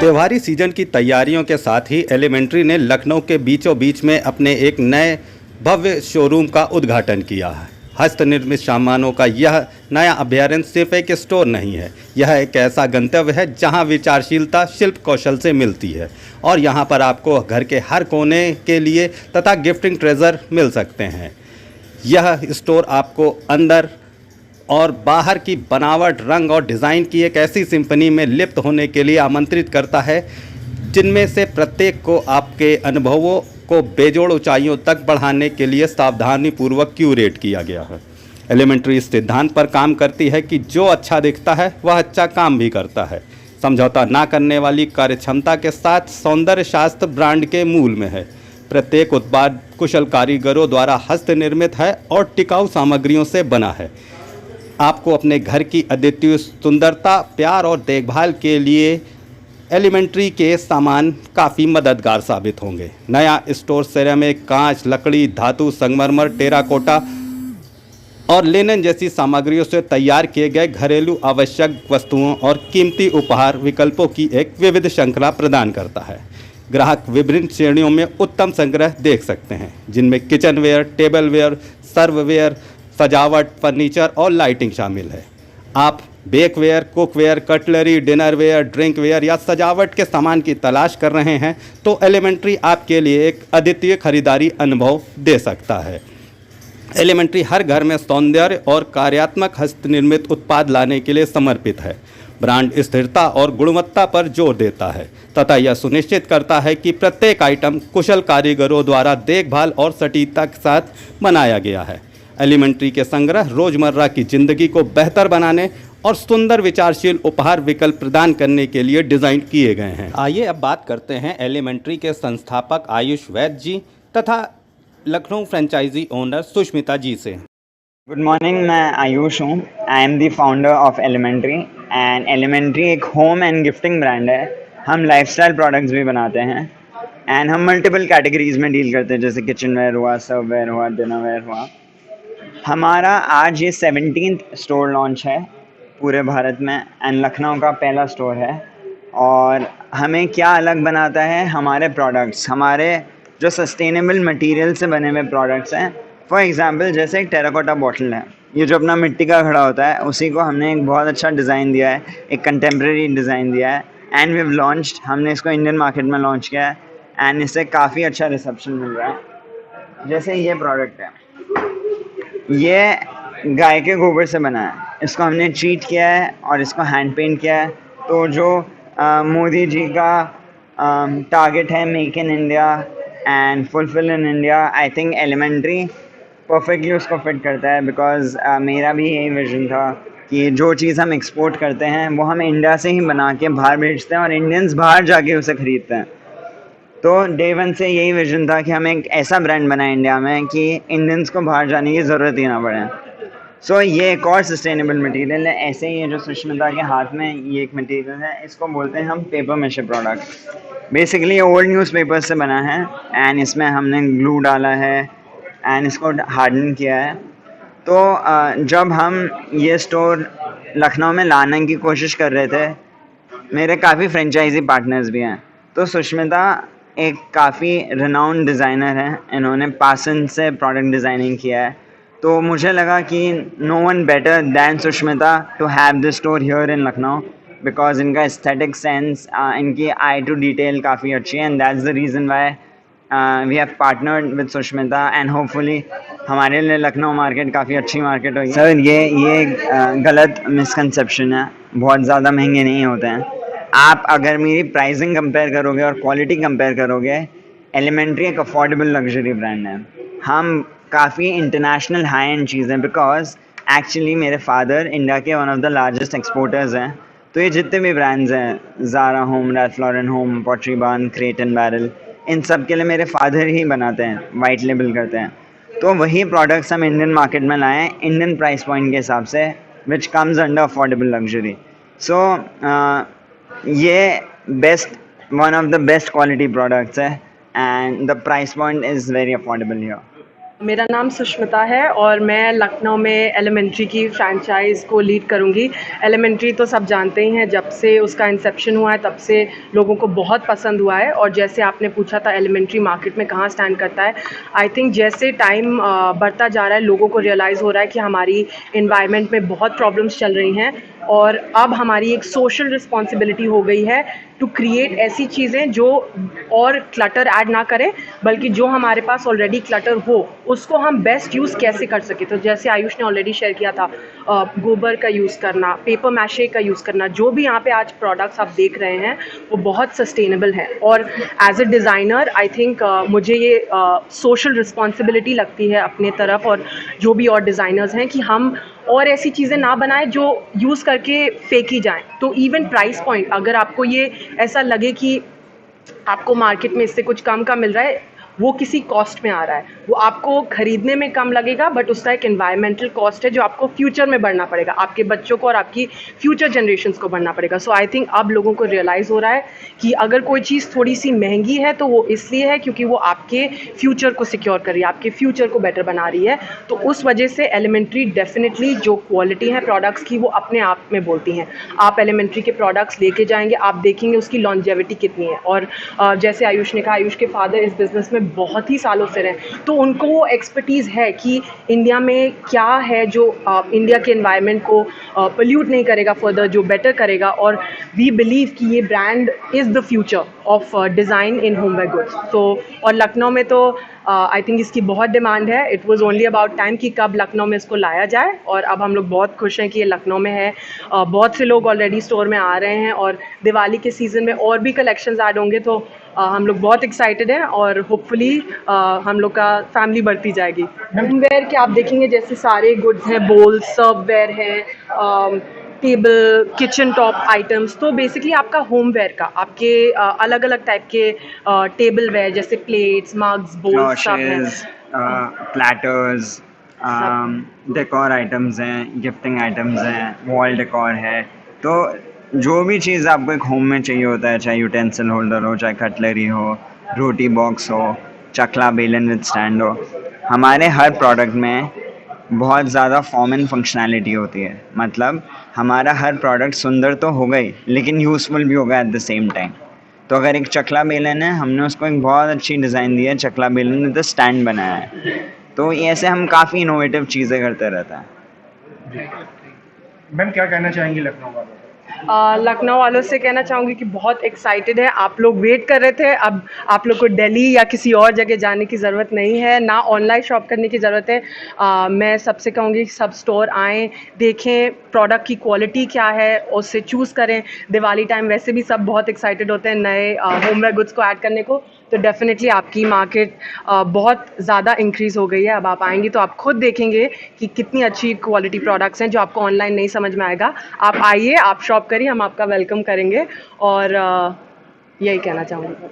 त्योहारी सीजन की तैयारियों के साथ ही एलिमेंट्री ने लखनऊ के बीचों बीच में अपने एक नए भव्य शोरूम का उद्घाटन किया है। हस्त निर्मित सामानों का यह नया अभ्यारण्य सिर्फ एक स्टोर नहीं है, यह एक ऐसा गंतव्य है जहां विचारशीलता शिल्प कौशल से मिलती है और यहां पर आपको घर के हर कोने के लिए तथा गिफ्टिंग ट्रेजर मिल सकते हैं। यह स्टोर आपको अंदर और बाहर की बनावट, रंग और डिज़ाइन की एक ऐसी सिम्फनी में लिप्त होने के लिए आमंत्रित करता है जिनमें से प्रत्येक को आपके अनुभवों को बेजोड़ ऊंचाइयों तक बढ़ाने के लिए सावधानीपूर्वक क्यूरेट किया गया है। एलिमेंट्री इस सिद्धांत पर काम करती है कि जो अच्छा दिखता है वह अच्छा काम भी करता है। समझौता ना करने वाली कार्यक्षमता के साथ सौंदर्य शास्त्र ब्रांड के मूल में है। प्रत्येक उत्पाद कुशल कारीगरों द्वारा हस्त निर्मित है और टिकाऊ सामग्रियों से बना है। आपको अपने घर की अद्वितीय सुंदरता, प्यार और देखभाल के लिए एलिमेंट्री के सामान काफ़ी मददगार साबित होंगे। नया स्टोर सिरेमिक, कांच, लकड़ी, धातु, संगमरमर, टेराकोटा और लिनन जैसी सामग्रियों से तैयार किए गए घरेलू आवश्यक वस्तुओं और कीमती उपहार विकल्पों की एक विविध श्रृंखला प्रदान करता है। ग्राहक विभिन्न श्रेणियों में उत्तम संग्रह देख सकते हैं, जिनमें किचनवेयर, टेबलवेयर, सर्ववेयर, सजावट, फर्नीचर और लाइटिंग शामिल है। आप बेकवेयर, कुकवेयर, कटलरी, डिनरवेयर, ड्रिंकवेयर या सजावट के सामान की तलाश कर रहे हैं तो एलिमेंट्री आपके लिए एक अद्वितीय खरीदारी अनुभव दे सकता है। एलिमेंट्री हर घर में सौंदर्य और कार्यात्मक हस्तनिर्मित उत्पाद लाने के लिए समर्पित है। ब्रांड स्थिरता और गुणवत्ता पर जोर देता है तथा यह सुनिश्चित करता है कि प्रत्येक आइटम कुशल कारीगरों द्वारा देखभाल और सटीकता के साथ बनाया गया है। एलिमेंट्री के संग्रह रोजमर्रा की जिंदगी को बेहतर बनाने और सुंदर विचारशील उपहार विकल्प प्रदान करने के लिए डिज़ाइन किए गए हैं। आइए अब बात करते हैं एलिमेंट्री के संस्थापक आयुष वैद्य जी तथा लखनऊ फ्रेंचाइजी ओनर सुष्मिता जी से। गुड मॉर्निंग, मैं आयुष हूँ। I am the founder of Elementary and Elementary एक होम एंड गिफ्टिंग ब्रांड है। हम लाइफस्टाइल प्रोडक्ट्स भी बनाते हैं एंड हम मल्टीपल कैटेगरीज में डील करते हैं, जैसे किचनवेयर हुआ, सर्ववेयर हुआ, डिनरवेयर हुआ। हमारा आज ये 17th स्टोर लॉन्च है पूरे भारत में एंड लखनऊ का पहला स्टोर है। और हमें क्या अलग बनाता है, हमारे प्रोडक्ट्स, हमारे जो सस्टेनेबल मटेरियल से बने हुए प्रोडक्ट्स हैं। फॉर एग्जांपल जैसे एक टेराकोटा बॉटल है, ये जो अपना मिट्टी का घड़ा होता है, उसी को हमने एक बहुत अच्छा डिज़ाइन दिया है, एक कंटेम्प्रेरी डिज़ाइन दिया है एंड वी हैव लॉन्च्ड। हमने इसको इंडियन मार्केट में लॉन्च किया है एंड इससे काफ़ी अच्छा रिसेप्शन मिल रहा है। जैसे ये प्रोडक्ट है, ये गाय के गोबर से बना है। इसको हमने ट्रीट किया है और इसको हैंड पेंट किया है। तो जो मोदी जी का टारगेट है make in India and fulfil in India, I think Elementary perfectly उसको फिट करता है। बिकॉज मेरा भी यही विजन था कि जो चीज़ हम एक्सपोर्ट करते हैं वो हम इंडिया से ही बना के बाहर भेजते हैं और इंडियंस बाहर जाके उसे ख़रीदते हैं। तो डे वन से यही विजन था कि हम एक ऐसा ब्रांड बनाएं इंडिया में कि इंडियंस को बाहर जाने की ज़रूरत ही ना पड़े। सो ये एक और सस्टेनेबल मटेरियल है। ऐसे ही ये जो सुष्मिता के हाथ में ये एक मटेरियल है, इसको बोलते हैं हम पेपर मेशे प्रोडक्ट। बेसिकली ये ओल्ड न्यूज़पेपर से बना है एंड इसमें हमने ग्लू डाला है एंड इसको हार्डन किया है। तो जब हम ये स्टोर लखनऊ में लाने की कोशिश कर रहे थे, मेरे काफ़ी फ्रेंचाइजी पार्टनर्स भी हैं। तो सुष्मिता एक काफ़ी रिनाउंड डिज़ाइनर है, इन्होंने पासन से प्रोडक्ट डिज़ाइनिंग किया है। तो मुझे लगा कि no one better than Sushmita to have this store here in Lucknow, because इनका एस्थेटिक सेंस, इनकी आई टू डिटेल काफ़ी अच्छी है and that's the reason why we have partnered with Sushmita and hopefully हमारे लिए लखनऊ मार्केट काफ़ी अच्छी मार्केट होगी। सर ये गलत मिसकंसेप्शन है, बहुत ज़्यादा महंगे नहीं होते हैं। आप अगर मेरी प्राइसिंग कंपेयर करोगे और क्वालिटी कंपेयर करोगे, एलिमेंट्री एक अफोर्डेबल लग्जरी ब्रांड है। हम काफ़ी इंटरनेशनल हाई एंड चीज़ें, बिकॉज एक्चुअली मेरे फादर इंडिया के one of the largest exporters हैं। तो ये जितने भी ब्रांड्स हैं, Zara Home, Ralph Lauren Home, Pottery Barn, Crate and Barrel, इन सब के लिए मेरे फादर ही बनाते हैं, वाइट लेबल करते हैं। तो वही प्रोडक्ट्स हम इंडियन मार्केट में लाएँ इंडियन प्राइस पॉइंट के हिसाब से, which comes under affordable luxury. So ये one of the best quality products है and the price point is very affordable here. मेरा नाम सुष्मिता है और मैं लखनऊ में एलिमेंट्री की फ्रैंचाइज़ को लीड करूंगी। एलिमेंट्री तो सब जानते ही हैं, जब से उसका इंसेप्शन हुआ है तब से लोगों को बहुत पसंद हुआ है। और जैसे आपने पूछा था एलिमेंट्री मार्केट में कहाँ स्टैंड करता है, आई थिंक जैसे टाइम बढ़ता जा रहा है लोगों को रियलाइज़ हो रहा है कि हमारी इन्वायरमेंट में बहुत प्रॉब्लम्स चल रही हैं और अब हमारी एक सोशल रिस्पॉन्सिबिलिटी हो गई है टू क्रिएट ऐसी चीज़ें जो और क्लटर ऐड ना करें, बल्कि जो हमारे पास ऑलरेडी क्लटर हो उसको हम बेस्ट यूज़ कैसे कर सकें। तो जैसे आयुष ने ऑलरेडी शेयर किया था, गोबर का यूज़ करना, पेपर मैशे का यूज़ करना, जो भी यहाँ पे आज प्रोडक्ट्स आप देख रहे हैं वो बहुत सस्टेनेबल हैं। और as a designer I think मुझे ये सोशल रिस्पॉन्सिबिलिटी लगती है अपने तरफ और जो भी और डिज़ाइनर्स हैं कि हम और ऐसी चीज़ें ना बनाएं जो यूज़ करके फेंकी जाएं। तो इवन प्राइस पॉइंट, अगर आपको ये ऐसा लगे कि आपको मार्केट में इससे कुछ कम का मिल रहा है, वो किसी कॉस्ट में आ रहा है, वो आपको ख़रीदने में कम लगेगा बट उसका एक एनवायरमेंटल कॉस्ट है जो आपको फ्यूचर में बढ़ना पड़ेगा, आपके बच्चों को और आपकी फ्यूचर जनरेशन्स को बढ़ना पड़ेगा। सो आई थिंक अब लोगों को रियलाइज़ हो रहा है कि अगर कोई चीज़ थोड़ी सी महंगी है तो वो इसलिए है क्योंकि वो आपके फ्यूचर को सिक्योर कर रही है, आपके फ्यूचर को बेटर बना रही है। तो उस वजह से एलिमेंट्री डेफिनेटली जो क्वालिटी है प्रोडक्ट्स की वो अपने आप में बोलती हैं। आप एलिमेंट्री के प्रोडक्ट्स लेके जाएंगे, आप देखेंगे उसकी लॉन्जेविटी कितनी है। और जैसे आयुष ने कहा, आयुष के फादर इस बिज़नेस में बहुत ही सालों से रहे, तो उनको वो एक्सपर्टीज़ है कि इंडिया में क्या है जो इंडिया के एनवायरनमेंट को पोल्यूट नहीं करेगा फर्दर, जो बेटर करेगा। और वी बिलीव कि ये brand is the future of design in homeware goods. तो और लखनऊ में तो आई थिंक इसकी बहुत डिमांड है। It was only about time कि कब लखनऊ में इसको लाया जाए और अब हम लोग बहुत खुश हैं कि ये लखनऊ में है। बहुत से लोग ऑलरेडी स्टोर में आ रहे हैं और दिवाली के सीज़न में और भी कलेक्शंस ऐड होंगे, तो हम लोग बहुत एक्साइटेड हैं और होपफुली हम लोग का फैमिली बढ़ती जाएगी। होमवेयर के आप देखेंगे जैसे सारे गुड्स हैं, बोल, सर्ववेयर है, टेबल, किचन टॉप आइटम्स। तो बेसिकली आपका होमवेयर का आपके अलग अलग टाइप के टेबल वेयर जैसे प्लेट्स, मग्स, बोल्स सब हैं। क्लॉशेस, प्लेटर्स, डेकोर आइटम्स हैं, गिफ्टिंग आइटम्स हैं, वॉल डेकोर है। तो जो भी चीज़ आपको एक होम में चाहिए होता है, चाहे यूटेंसिल होल्डर हो, चाहे कटलरी हो, रोटी बॉक्स हो, चकला बेलन विद स्टैंड हो, हमारे हर प्रोडक्ट में बहुत ज़्यादा फॉर्म एंड फंक्शनैलिटी होती है। मतलब हमारा हर प्रोडक्ट सुंदर तो होगा ही लेकिन यूज़फुल भी होगा एट द सेम टाइम। तो अगर एक चकला बेलन है, हमने उसको एक बहुत अच्छी डिज़ाइन दी है, चकला बेलन विद स्टैंड बनाया है। तो ये ऐसे हम काफ़ी इनोवेटिव चीज़ें करते रहते हैं। मैम क्या कहना चाहेंगी लखनऊ वालों को? लखनऊ वालों से कहना चाहूँगी कि बहुत एक्साइटेड है। आप लोग वेट कर रहे थे, अब आप लोग को दिल्ली या किसी और जगह जाने की ज़रूरत नहीं है, ना ऑनलाइन शॉप करने की ज़रूरत है। मैं सबसे कहूँगी कि सब स्टोर आएँ, देखें प्रोडक्ट की क्वालिटी क्या है, उससे चूज़ करें। दिवाली टाइम वैसे भी सब बहुत एक्साइटेड होते हैं नए होमवेयर गुड्स को ऐड करने को, तो डेफिनेटली आपकी मार्केट बहुत ज़्यादा इंक्रीज़ हो गई है। अब आप आएंगी तो आप खुद देखेंगे कि कितनी अच्छी क्वालिटी प्रोडक्ट्स हैं जो आपको ऑनलाइन नहीं समझ में आएगा। आप आइए, आप शॉप करिए, हम आपका वेलकम करेंगे और यही कहना चाहूँगी।